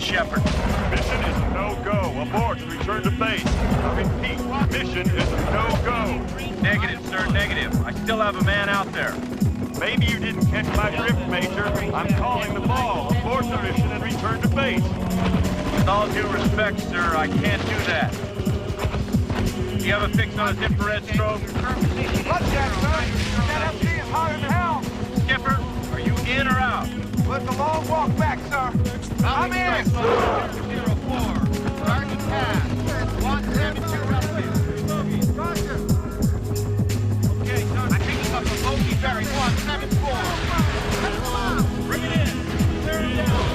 Shepard. Mission is a no-go. Abort and return to base. I repeat, mission is a no-go. Negative, sir, negative. I still have a man out there. Maybe you didn't catch my drift, Major. I'm calling the ball. Abort the mission and return to base. With all due respect, sir, I can't do that. Do you have a fix on his infrared strobe? What's that, sir? NFC is hot as hell. Skipper, are you in or out? Well, it's a long walk back, sir. I'm in. 04. Sergeant Pass. 172 relative. Roger. Okay, son. I'm picking up a bogey bearing 174. Bring it in. Clear it down.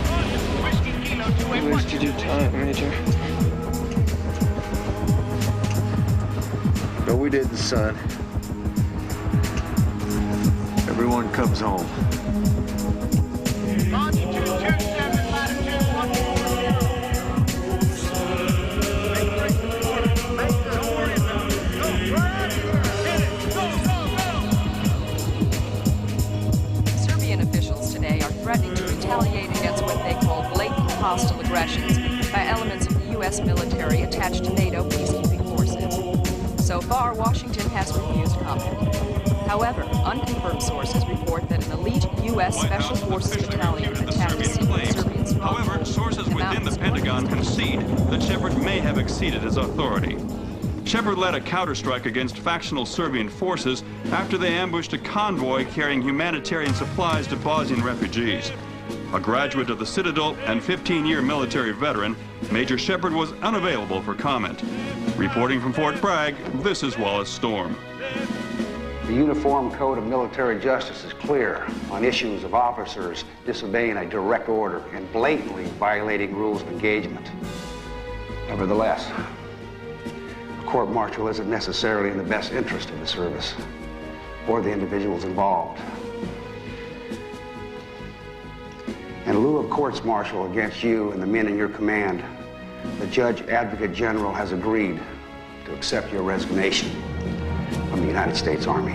Whiskey Kilo 281. You wasted your time, Major. No, we didn't, son. Everyone comes home. Longitude 27, latitude 140. Don't worry about it. Go, right here. Hit it. Go, go, go. Serbian officials today are threatening to retaliate against what they call blatant hostile aggressions by elements of the U.S. military attached to NATO peacekeeping forces. So far, Washington has refused comment. However, unconfirmed sources report that an elite U.S. Special Forces battalion attacked a secret Serbian stronghold. However, sources within the Pentagon concede that Shepard may have exceeded his authority. Shepard led a counterstrike against factional Serbian forces after they ambushed a convoy carrying humanitarian supplies to Bosnian refugees. A graduate of the Citadel and 15-year military veteran, Major Shepard was unavailable for comment. Reporting from Fort Bragg, this is Wallace Storm. The Uniform Code of Military Justice is clear on issues of officers disobeying a direct order and blatantly violating rules of engagement. Nevertheless, a court-martial isn't necessarily in the best interest of the service or the individuals involved. In lieu of courts-martial against you and the men in your command, the Judge Advocate General has agreed to accept your resignation from the United States Army.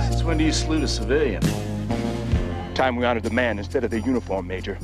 Since when do you salute a civilian? Time we honor the man instead of the uniform, Major.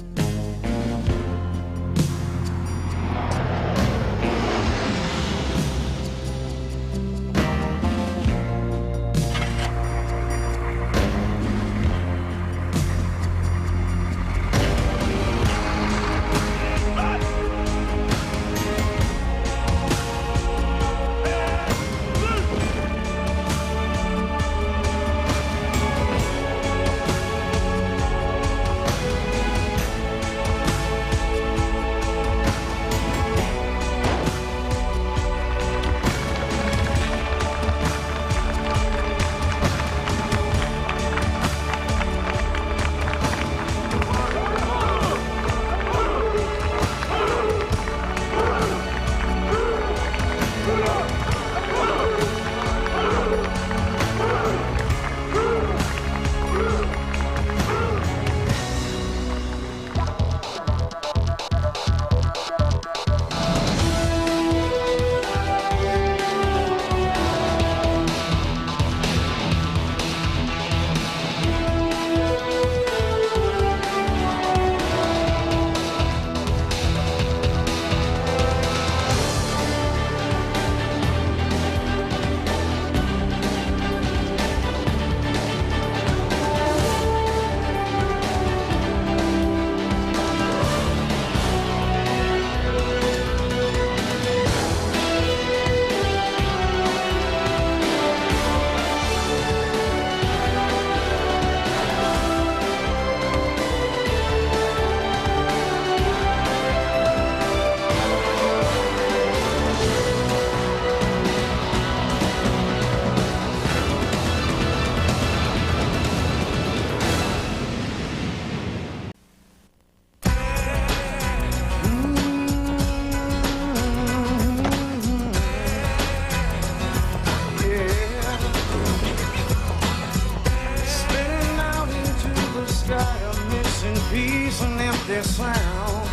sound.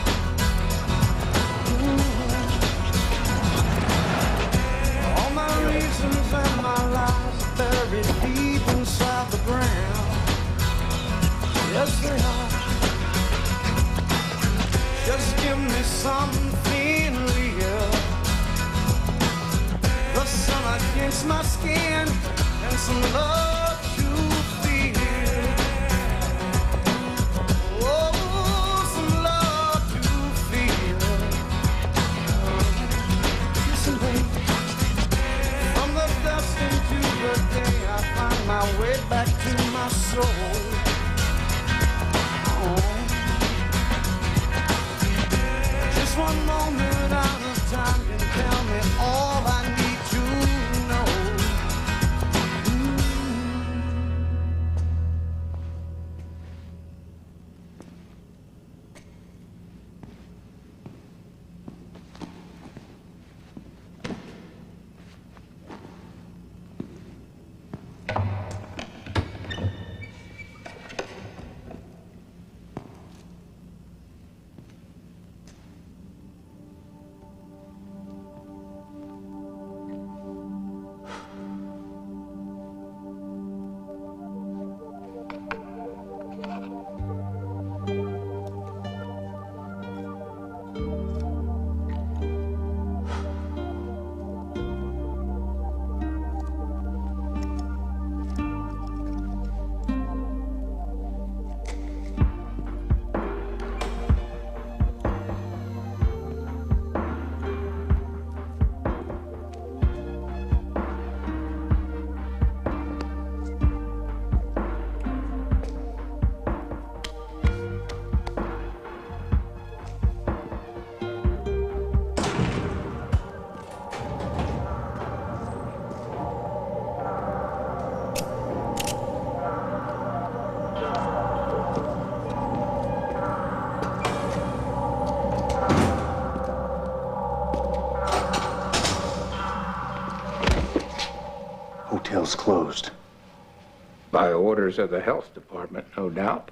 All my reasons and my lies are buried deep inside the ground. Yes, they are. Just give me something real. The sun against my skin and some love to feel. Oh, some love to feel. Listen, baby, from the dust into the day, I find my way back to my soul. Just one moment out of time can tell me all I need to know. Hotel's closed. By orders of the health department, no doubt.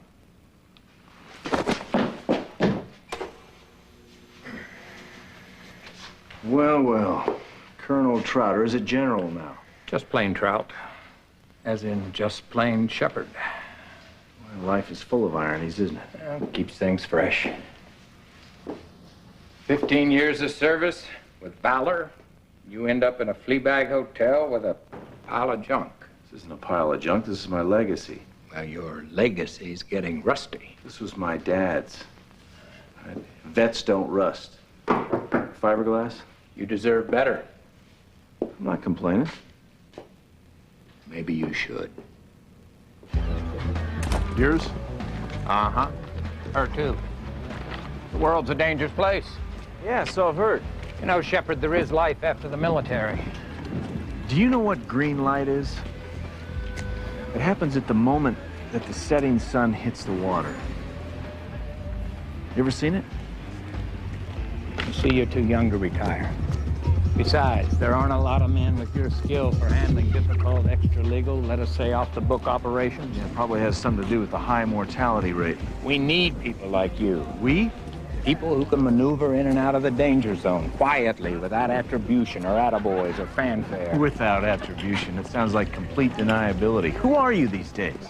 Well, well. Colonel Trout, or is it General now? Just plain Trout. As in just plain Shepherd. Well, life is full of ironies, isn't it? Well, keeps things fresh. 15 years of service with valor. You end up in a flea bag hotel with a pile of junk. This isn't a pile of junk. This is my legacy. Well, your legacy's getting rusty. This was my dad's. Vets don't rust. Fiberglass? You deserve better. I'm not complaining. Maybe you should. Yours? Uh-huh. Her too. The world's a dangerous place. Yeah, so I've heard. You know, Shepherd, there is life after the military. Do you know what green light is? It happens at the moment that the setting sun hits the water. You ever seen it? You see, you're too young to retire. Besides, there aren't a lot of men with your skill for handling difficult, extra-legal, let us say, off-the-book operations. Yeah, it probably has something to do with the high mortality rate. We need people like you. We? People who can maneuver in and out of the danger zone quietly, without attribution or attaboys or fanfare. Without attribution. It sounds like complete deniability. Who are you these days?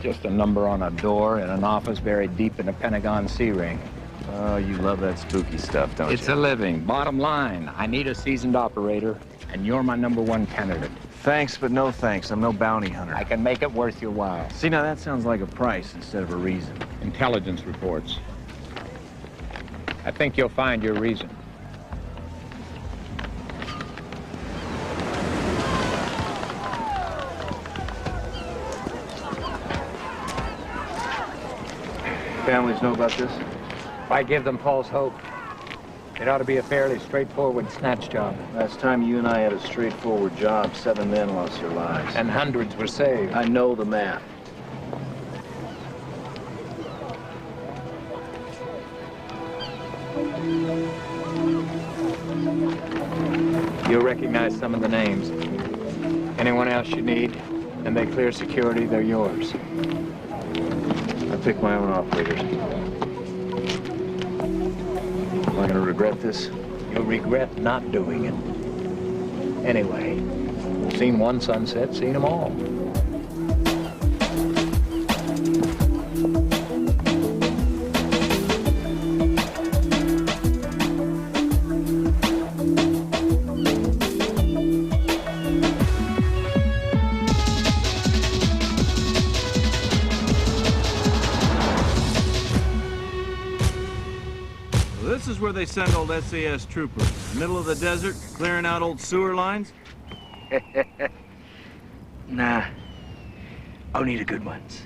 Just a number on a door in an office buried deep in a Pentagon C-ring. Oh, you love that spooky stuff, don't you? It's a living. Bottom line, I need a seasoned operator, and you're my #1 candidate. Thanks, but no thanks. I'm no bounty hunter. I can make it worth your while. See, now that sounds like a price instead of a reason. Intelligence reports. I think you'll find your reason. Families know about this? If I give them false hope, it ought to be a fairly straightforward snatch job. Last time you and I had a straightforward job, 7 men lost their lives. And hundreds were saved. I know the math. You'll recognize some of the names. Anyone else you need, and they clear security, they're yours. I pick my own operators. I gonna regret this? You'll regret not doing it. Anyway, seen one sunset, seen them all. This is where they send old SAS troopers. Middle of the desert, clearing out old sewer lines? Nah, only the good ones.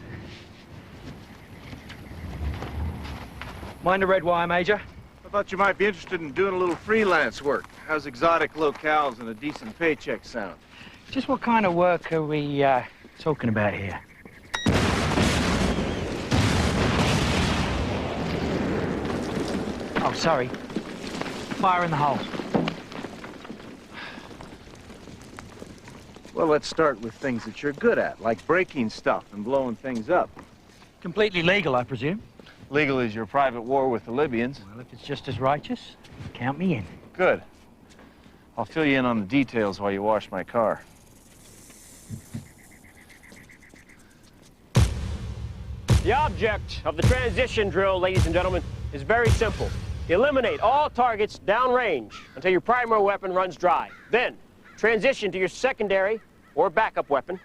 Mind a red wire, Major? I thought you might be interested in doing a little freelance work. How's exotic locales and a decent paycheck sound? Just what kind of work are we talking about here? Oh, sorry. Fire in the hole. Well, let's start with things that you're good at, like breaking stuff and blowing things up. Completely legal, I presume? Legal is your private war with the Libyans. Well, if it's just as righteous, count me in. Good. I'll fill you in on the details while you wash my car. The object of the transition drill, ladies and gentlemen, is very simple. Eliminate all targets downrange until your primary weapon runs dry. Then, transition to your secondary or backup weapon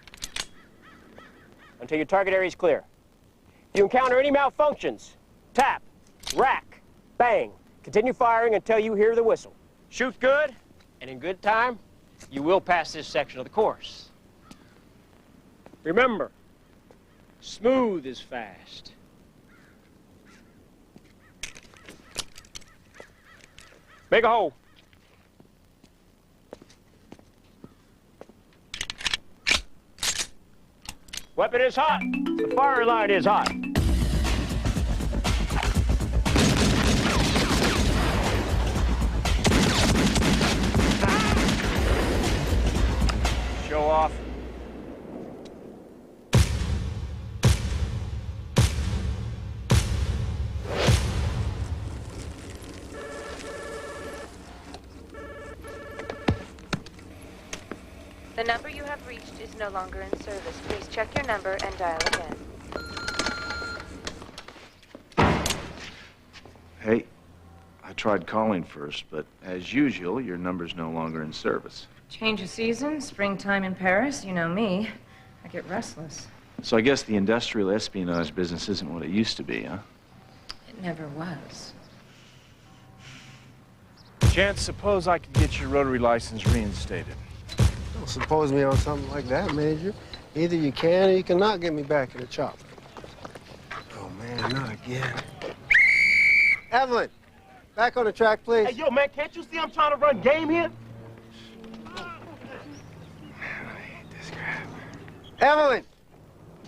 until your target area is clear. If you encounter any malfunctions, tap, rack, bang. Continue firing until you hear the whistle. Shoot good, and in good time, you will pass this section of the course. Remember, smooth is fast. Make a hole. Weapon is hot. The firing line is hot. Show off. The number you have reached is no longer in service. Please check your number and dial again. Hey, I tried calling first, but as usual, your number's no longer in service. Change of season, springtime in Paris, you know me. I get restless. So I guess the industrial espionage business isn't what it used to be, huh? It never was. Chance, suppose I could get your rotary license reinstated. Don't suppose me on something like that, Major. Either you can or you cannot get me back in the chopper. Oh, man, not again. Evelyn, back on the track, please. Hey, yo, man, can't you see I'm trying to run game here? Evelyn!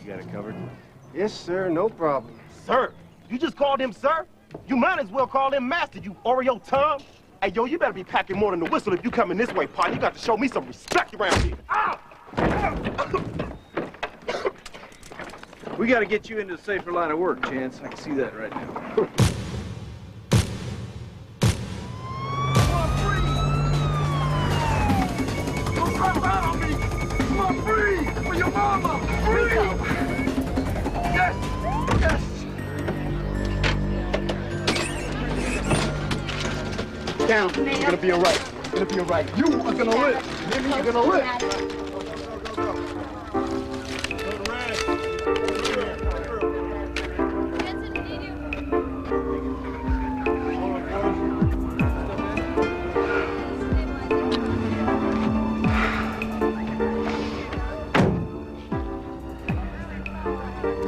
You got it covered? Yes, sir, no problem. Sir? You just called him sir? You might as well call him master, you Oreo Tom. Hey, yo, you better be packing more than the whistle if you coming this way, Pa. You got to show me some respect around here. Ow! We got to get you into a safer line of work, Chance. I can see that right now. Don't come out on me! Come on, free! For your mama! Free! Yes! Yes! Down. You're gonna be all right. You're gonna be all right. You are gonna live. Hear me? You're gonna live.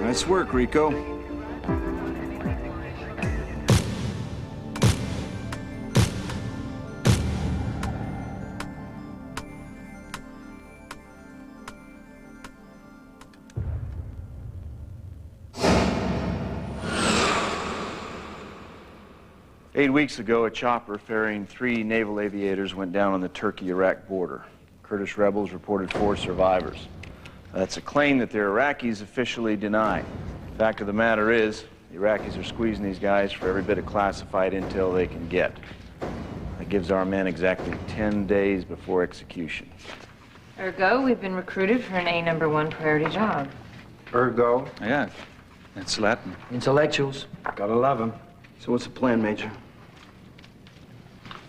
Nice work, Rico. 8 weeks ago, a chopper ferrying 3 naval aviators went down on the Turkey-Iraq border. Kurdish rebels reported 4 survivors. That's a claim that the Iraqis officially deny. Fact of the matter is, The Iraqis are squeezing these guys for every bit of classified intel they can get. That gives our men exactly 10 days before execution. Ergo, we've been recruited for an A1 priority job. Ergo? Yeah, that's Latin. Intellectuals. Gotta love them. So what's the plan, Major?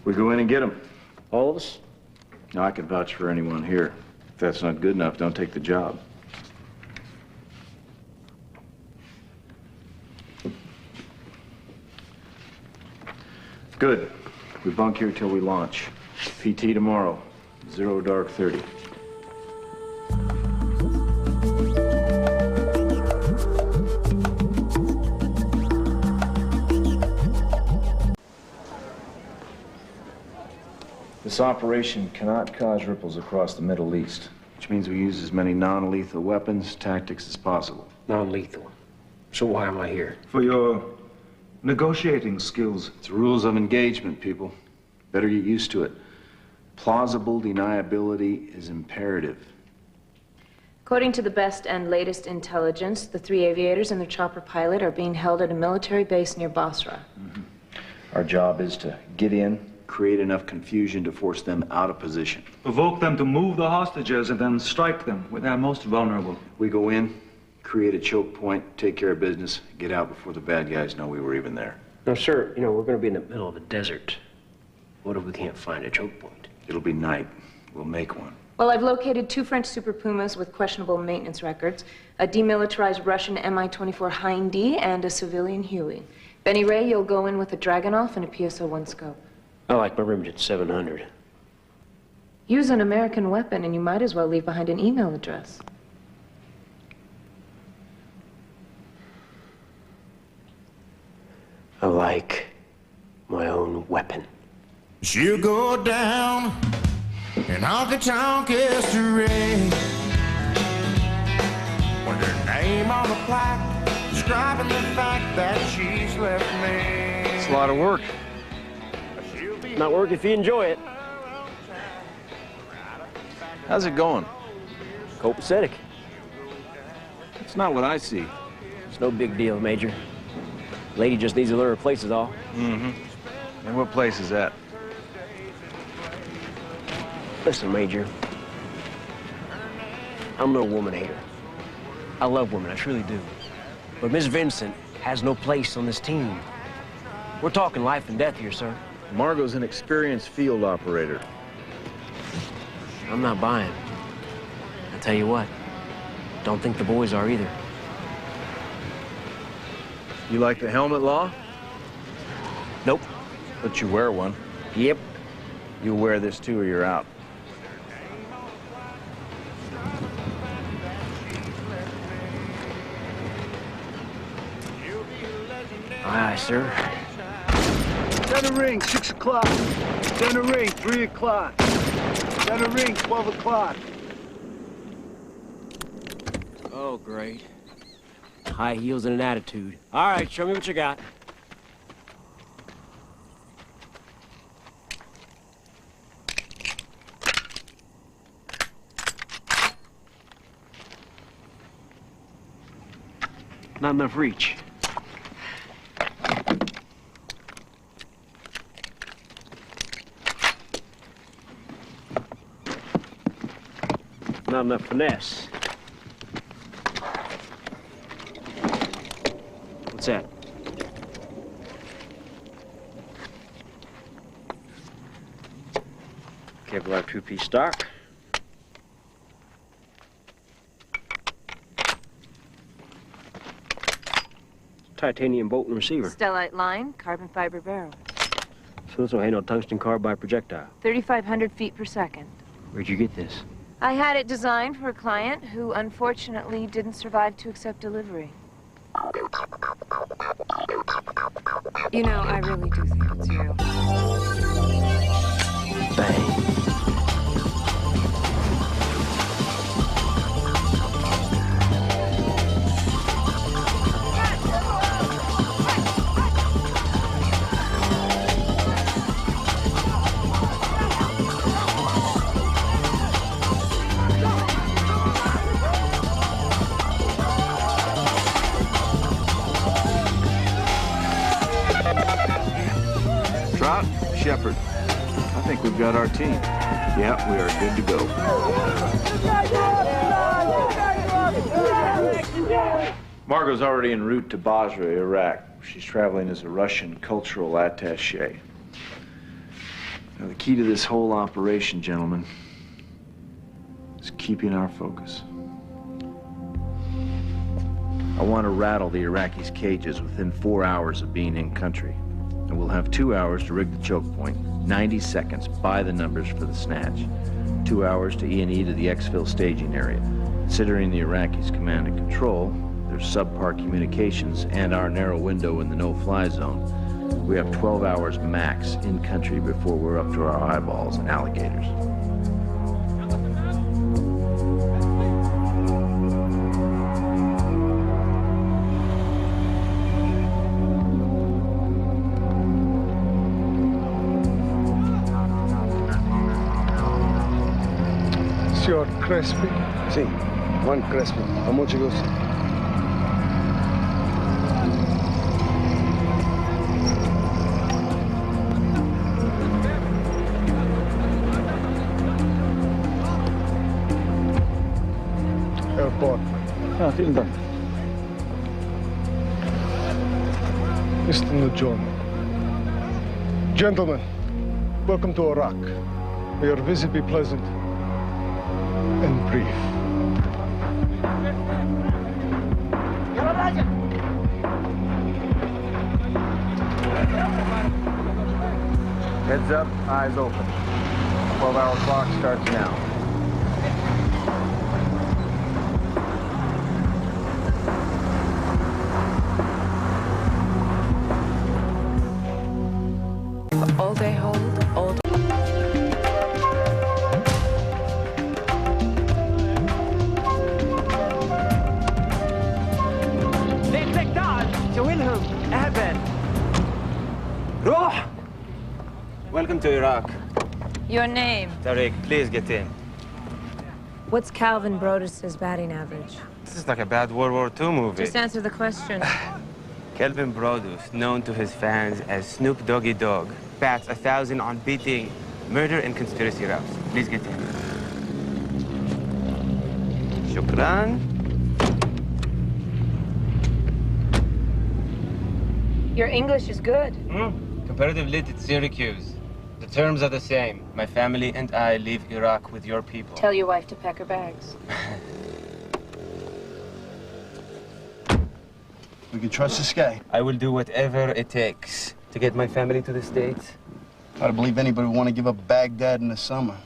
We go in and get them. All of us? No, I can vouch for anyone here. If that's not good enough, don't take the job. Good. We bunk here till we launch. PT tomorrow. 0 dark 30. This operation cannot cause ripples across the Middle East, which means we use as many non-lethal weapons, tactics as possible. Non-lethal. So why am I here? For your negotiating skills. It's rules of engagement, people. Better get used to it. Plausible deniability is imperative. According to the best and latest intelligence, the 3 aviators and their chopper pilot are being held at a military base near Basra. Our job is to get in, create enough confusion to force them out of position. Provoke them to move the hostages and then strike them when they're most vulnerable. We go in, create a choke point, take care of business, get out before the bad guys know we were even there. No, sir, you know, we're going to be in the middle of a desert. What if we can't find a choke point? It'll be night. We'll make one. Well, I've located 2 French Super Pumas with questionable maintenance records, a demilitarized Russian Mi-24 Hind D, and a civilian Huey. Benny Ray, you'll go in with a Dragunov and a PSO-1 scope. I like my Remington 700. Use an American weapon, and you might as well leave behind an email address. I like my own weapon. She'll go down in honky-tonk history with her name on the plaque describing the fact that she's left me. It's a lot of work. Not work if you enjoy it. How's it going? Copacetic. It's not what I see. It's no big deal, Major. Lady just needs to learn her place is all. Mm-hmm. And what place is that? Listen, Major. I'm no woman hater. I love women, I truly do. But Miss Vincent has no place on this team. We're talking life and death here, sir. Margot's an experienced field operator. I'm not buying. I'll tell you what, don't think the boys are either. You like the helmet law? Nope. But you wear one. Yep. You wear this too or you're out. Aye, aye, sir. Center ring, 6 o'clock. Center ring, 3 o'clock. Center ring, 12 o'clock. Oh, great. High heels and an attitude. All right, show me what you got. Not enough reach. Not enough finesse. What's that? Kevlar 2-piece stock. Titanium bolt and receiver. Stellite line, carbon fiber barrel. So this will handle tungsten carbide projectile. 3,500 feet per second. Where'd you get this? I had it designed for a client who unfortunately didn't survive to accept delivery. You know, I really do think it's you. Bang. Shepard. I think we've got our team. Yeah, we are good to go. Margot's already en route to Basra, Iraq. She's traveling as a Russian cultural attaché. Now, the key to this whole operation, gentlemen, is keeping our focus. I want to rattle the Iraqis' cages within 4 hours of being in country. And we'll have 2 hours to rig the choke point, 90 seconds by the numbers for the snatch, 2 hours to E&E to the exfil staging area. Considering the Iraqis' command and control, their subpar communications, and our narrow window in the no-fly zone, we have 12 hours max in country before we're up to our eyeballs and alligators. Signor Crespi? Sì, one Crespi. How much it goes? Airport. Ah, vielen Dank. Mr. Nujon. Gentlemen, welcome to Iraq. May your visit be pleasant and brief. Heads up, eyes open. 12-hour clock starts now. All day hold, all day. Welcome to Iraq. Your name? Tariq, please get in. What's Calvin Brodus' batting average? This is like a bad World War II movie. Just answer the question. Calvin Brodus, known to his fans as Snoop Doggy Dogg, bats 1,000 on beating murder and conspiracy raps. Please get in. Shukran. Your English is good. Comparative lit at Syracuse. The terms are the same. My family and I leave Iraq with your people. Tell your wife to pack her bags. We can trust this guy. I will do whatever it takes to get my family to the States. I don't believe anybody would want to give up Baghdad in the summer.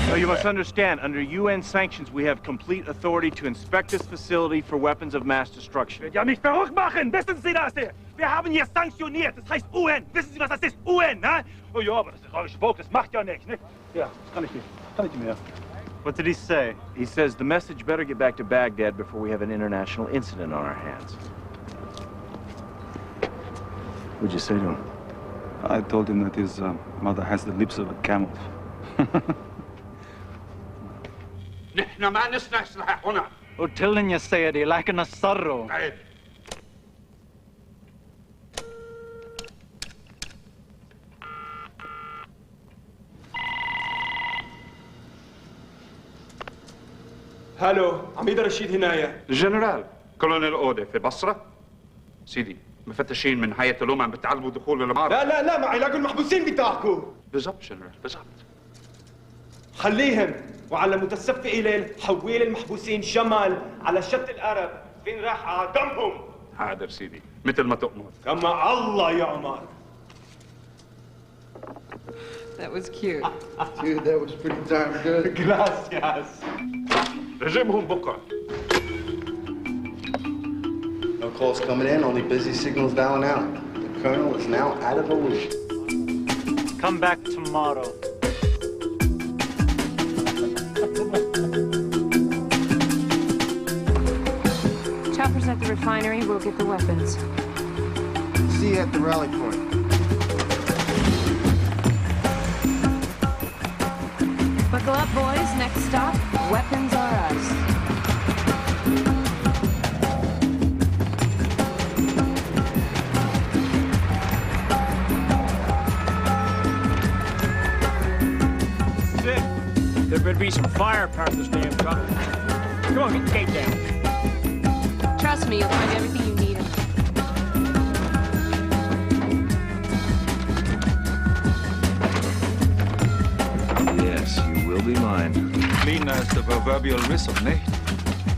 No, you must understand, under UN sanctions, we have complete authority to inspect this facility for weapons of mass destruction. Ja, mich verrückt machen! Wissen Sie das hier? Wir haben hier sanktioniert. Das heißt UN. Wissen Sie, was das ist? UN, ne? Oh ja, aber das ist rauische Volk. Das macht ja nichts, ne? Ja, das kann ich nicht. Kann ich nicht mehr. What did he say? He says the message better get back to Baghdad before we have an international incident on our hands. What'd you say to him? I told him that his mother has the lips of a camel. نحن ما نصنع سلاح هنا. قلت لن يا سيدي لكن اصروا. طيب. هالو عميد رشيد هنايا. الجنرال كولونيل أودي في بصرة. سيدي مفتشين من هيئة الأمم عم بتعلموا دخول العمارة. لا معي لاقوا المحبوسين بتاعكم. بالضبط جنرال بالضبط. خليهم وعلى متسفق ليل حويل المحبوسين شمال على شط العرب فين راح اعدمهم. حاضر سيدي مثل ما تؤمر. كما الله يأمر. That was cute. Dude, that was pretty darn good. Gracias. رجمهم بكرة. No calls coming in, only busy signals dialing out. The colonel is now out of the loop. Come back tomorrow. Chopper's at the refinery. We'll get the weapons. See you at the rally point. Buckle up, boys. Next stop, weapons are us. be some firepower in this damn truck. Come on, get the gate down. Trust me, you'll find everything you need. Yes, you will be mine. Clean as the proverbial whistle, eh?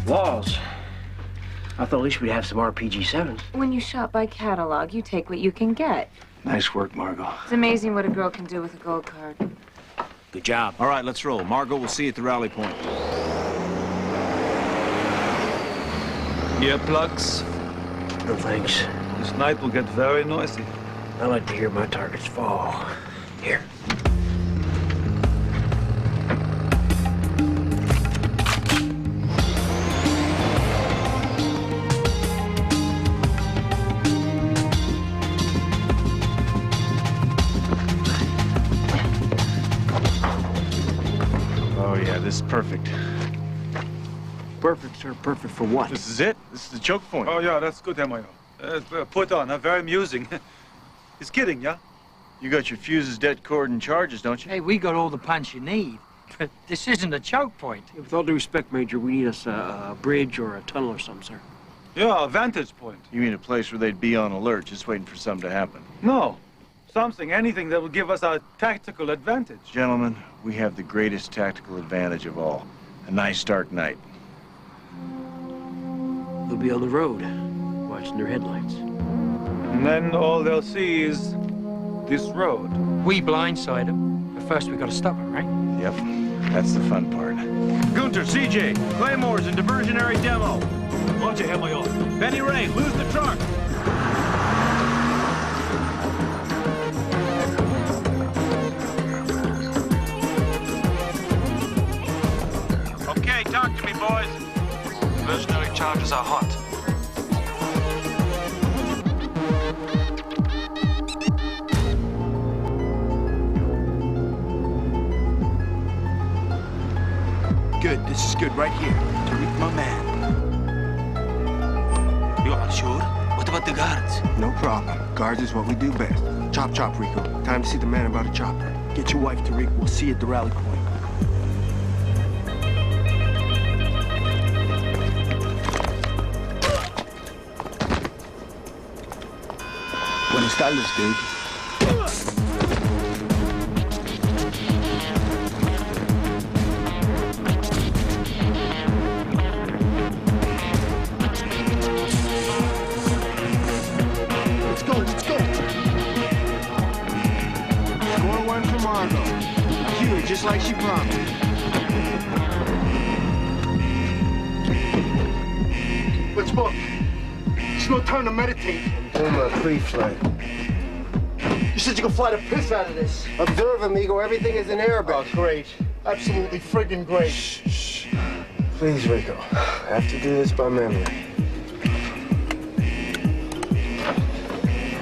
Walls. I thought at least we'd have some RPG-7s. When you shop by catalog, you take what you can get. Nice work, Margot. It's amazing what a girl can do with a gold card. Good job. All right, let's roll. Margot, we'll see you at the rally point. Earplugs? No thanks. This night will get very noisy. I like to hear my targets fall. Here. Oh, yeah, this is perfect. Perfect, sir. Perfect for what? This is it. This is the choke point. Oh, yeah, that's good, M.I.O. Put on, very amusing. He's kidding, yeah? You got your fuses, det cord, and charges, don't you? Hey, we got all the punch you need. But this isn't a choke point. With all due respect, Major, we need us a bridge or a tunnel or something, sir. Yeah, a vantage point. You mean a place where they'd be on alert, just waiting for something to happen? No. Something, anything that will give us a tactical advantage. Gentlemen, we have the greatest tactical advantage of all. A nice dark night. We'll be on the road, watching their headlights. And then all they'll see is this road. We blindside them, but first we gotta stop them, right? Yep, that's the fun part. Gunter, CJ, Claymores and diversionary demo. Roger, M.I.O. Benny Ray, lose the truck. Okay, talk to me, boys. Diversionary charges are hot. Good, this is good right here. Tariq, my man. You are sure? What about the guards? No problem. Guards is what we do best. Chop, chop, Rico. Time to see the man about a chopper. Get your wife, Tariq. We'll see you at the rally point. Buenas tardes, dude. Let's go, let's go. Score one for Margot. Huey, just like she promised. Let's book. It's no time to meditate. I'm doing my pre-flight. You said you could fly the piss out of this. Observe, amigo. Everything is in Arabic. Oh, great. Absolutely friggin' great. Shh, shh. Please, Rico. I have to do this by memory.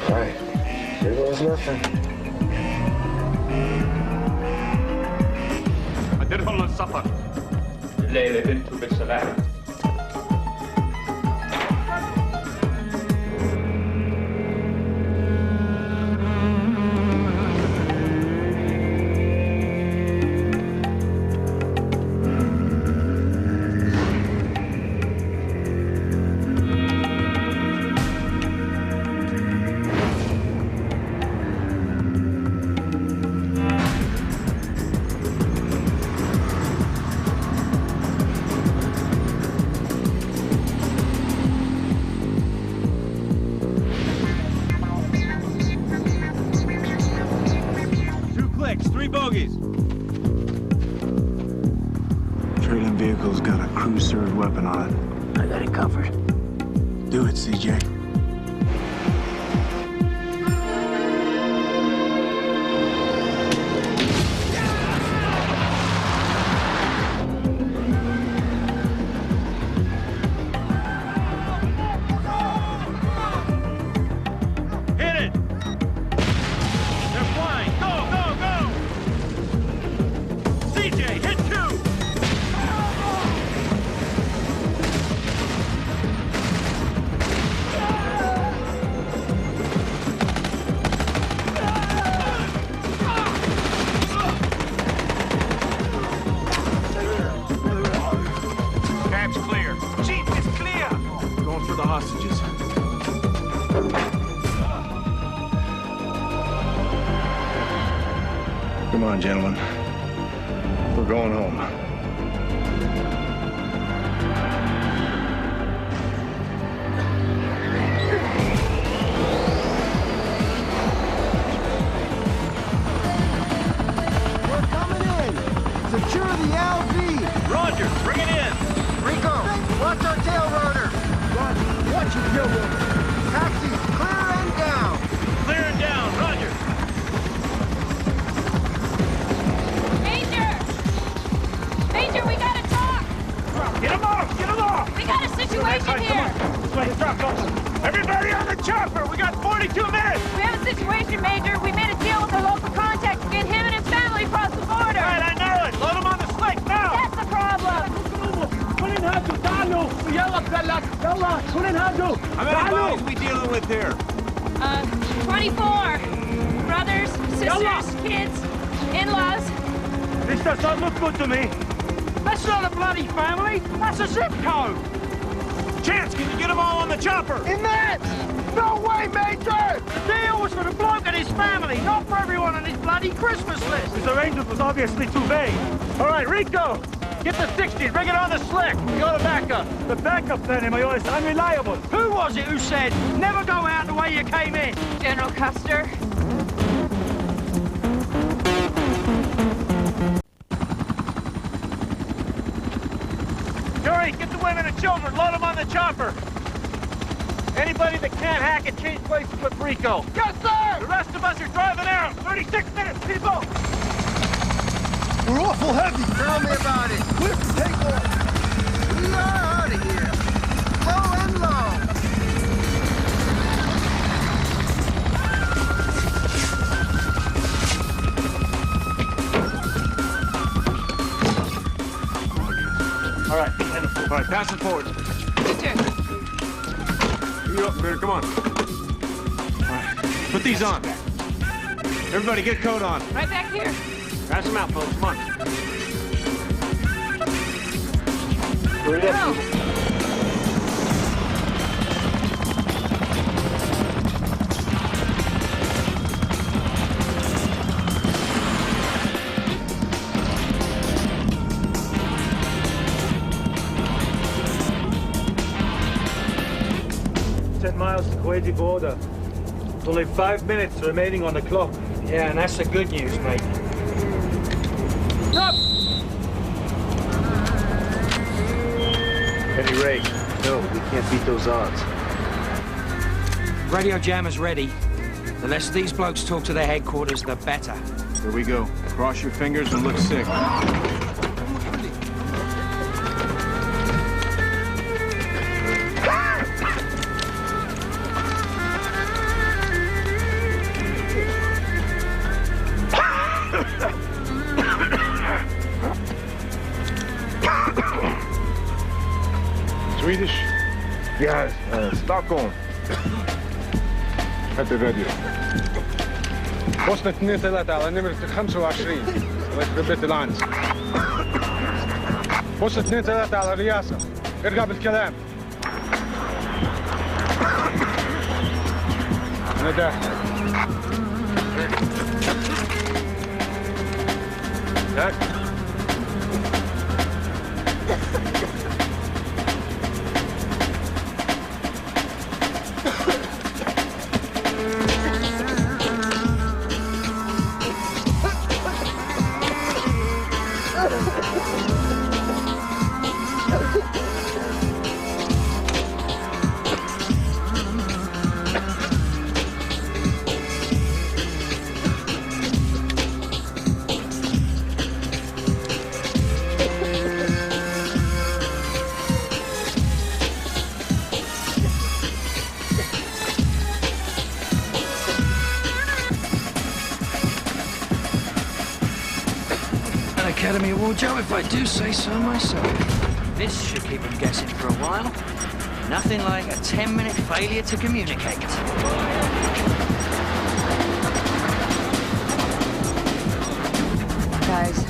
All right. Here goes nothing. هندخل السفر. الليلة بنته بالسلامة. Three bogeys. Trailing vehicle's got a crew-served weapon on it. I got it covered. Do it, CJ. Hit it! They're flying! Go, go, go! CJ, hit two! on, gentlemen. We're going home. We're coming in. Secure the LV. Roger, bring it in. Rico, watch our tail rotor. Roger, watch your tail rotor. Taxis, clear and down. Clear and down, roger. Major, we gotta talk! Get him off! Get him off! We got a situation here! This way, drop off. Everybody on the chopper! We got 42 minutes! We have a situation, Major. We made a deal with a local contact to get him and his family across the border. Right, I know it! Load him on the slick now! That's the problem! How many bodies we dealing with here? 24. Brothers, sisters, kids, in-laws. This does not look good to me. That's not a bloody family. That's a zip code. Chance, can you get them all on the chopper? In that! No way, Major! The deal was for the bloke and his family, not for everyone on his bloody Christmas list. His arrangement was obviously too vague. All right, Rico, get the 60, bring it on the slick. You're the backup. The backup, then, is unreliable. Who was it who said, never go out the way you came in? General Custer. Jury, get the women and children, load them on the chopper. Anybody that can't hack it, change places with Rico. Yes, sir! The rest of us are driving out. 36 minutes, people! We're awful heavy. Tell me about it. Quick, take off. We are out of here. Low and low. All right, pass it forward. You're up there, come on. All right, put these on. Everybody get coat on. Right back here. Pass them out, folks, come on. Hurry up. 10 miles to Kuwaiti border. There's only 5 minutes remaining on the clock. Yeah, and that's the good news, mate. Stop! Benny Ray, no, we can't beat those odds. Radio jammer's ready. The less these blokes talk to their headquarters, the better. Here we go. Cross your fingers and look sick. Swedish? Yes, Stockholm. هات الراديو. وصلت 2-3 على نمرة 25. الله يخرب بيت العنز. وصلت 2-3 على الرئاسة. ارجع بالكلام. أنا داخل. Academy Award, Joe, if I do say so myself. This should keep them guessing for a while. Nothing like a 10-minute failure to communicate. Guys.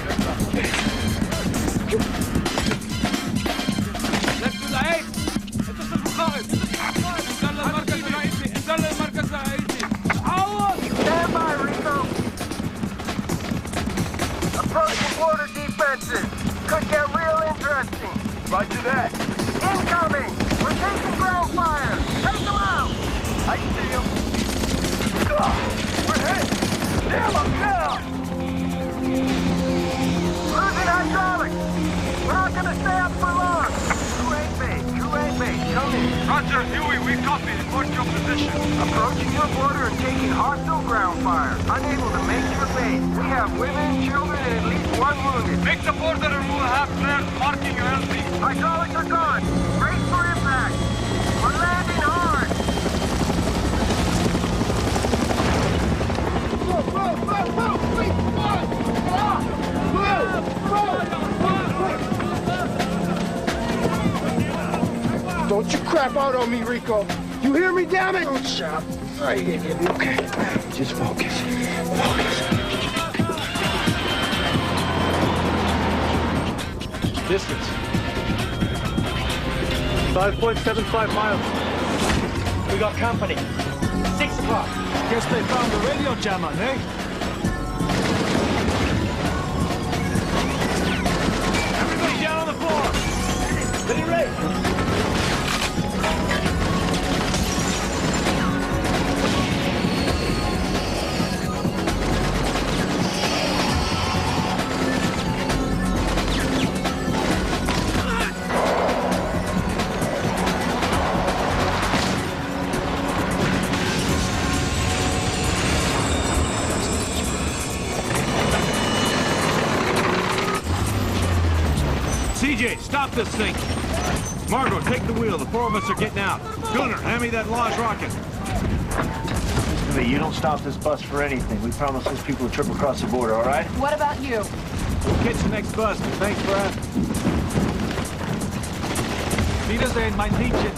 Incoming! We're taking ground fire! Take them out! I see them. We're hit! Damn, I'm down! Losing hydraulics! We're not gonna stay up for long! Come in. Roger, Huey, we copy. Report your position. Approaching your border and taking hostile ground fire. Unable to make your base. We have women, children, and at least one wounded. Make the border and we'll have flares marking your LZ. Hydraulics are gone. Brace for impact. We're landing hard. Don't you crap out on me, Rico. You hear me, damn it? Don't shout. All right, you'll be okay. Just focus. Focus. Distance. 5.75 miles. We got company. 6 o'clock. Guess they found the radio jammer, eh? Everybody down on the floor. Ready, Ray? CJ, stop this thing. Margot, take the wheel. The 4 of us are getting out. Gunner, hand me that large rocket. You don't stop this bus for anything. We promised those people a trip across the border, all right? What about you? We'll catch the next bus, but thanks for asking. Wiedersehen, mein Liebchen.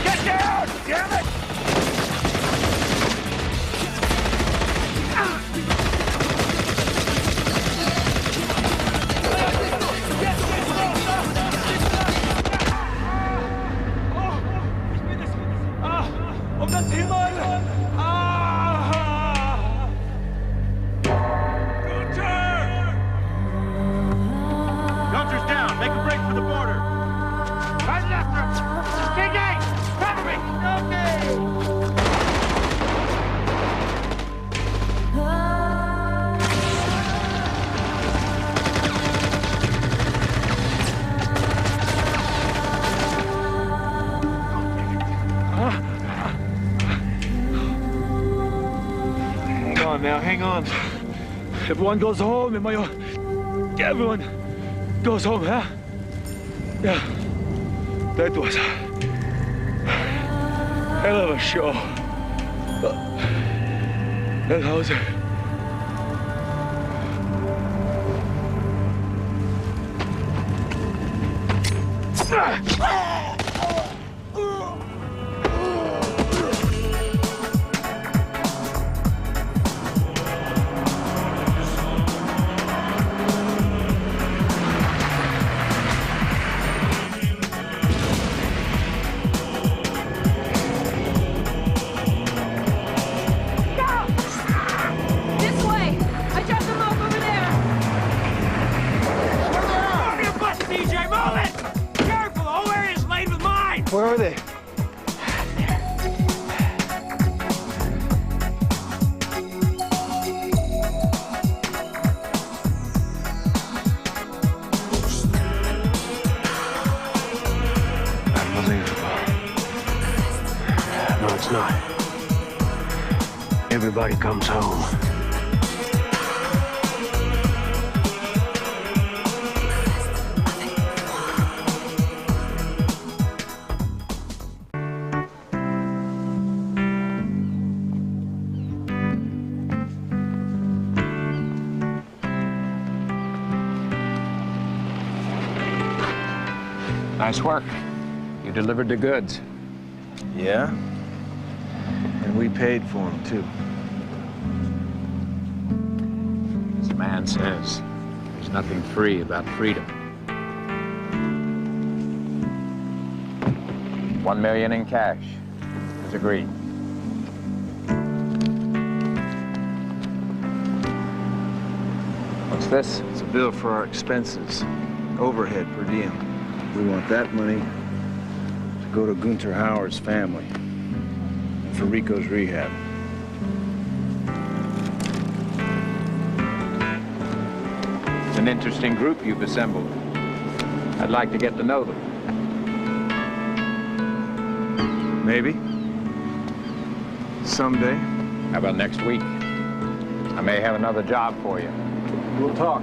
Get down! Damn it! Um das Himmel! Gunter's down. Make a break for the border. Right after him! Big cover me! Hang on now, hang on. Everyone goes home, everyone goes home, huh? Yeah. That was a hell of a show. That was Where are they? Unbelievable. No, it's not. Everybody comes home. Nice work. You delivered the goods. Yeah? And we paid for them, too. As the man says, there's nothing free about freedom. $1 million in cash is agreed. What's this? It's a bill for our expenses. Overhead per diem. We want that money to go to Gunter Howard's family and for Rico's rehab. It's an interesting group you've assembled. I'd like to get to know them. Maybe. Someday. How about next week? I may have another job for you. We'll talk.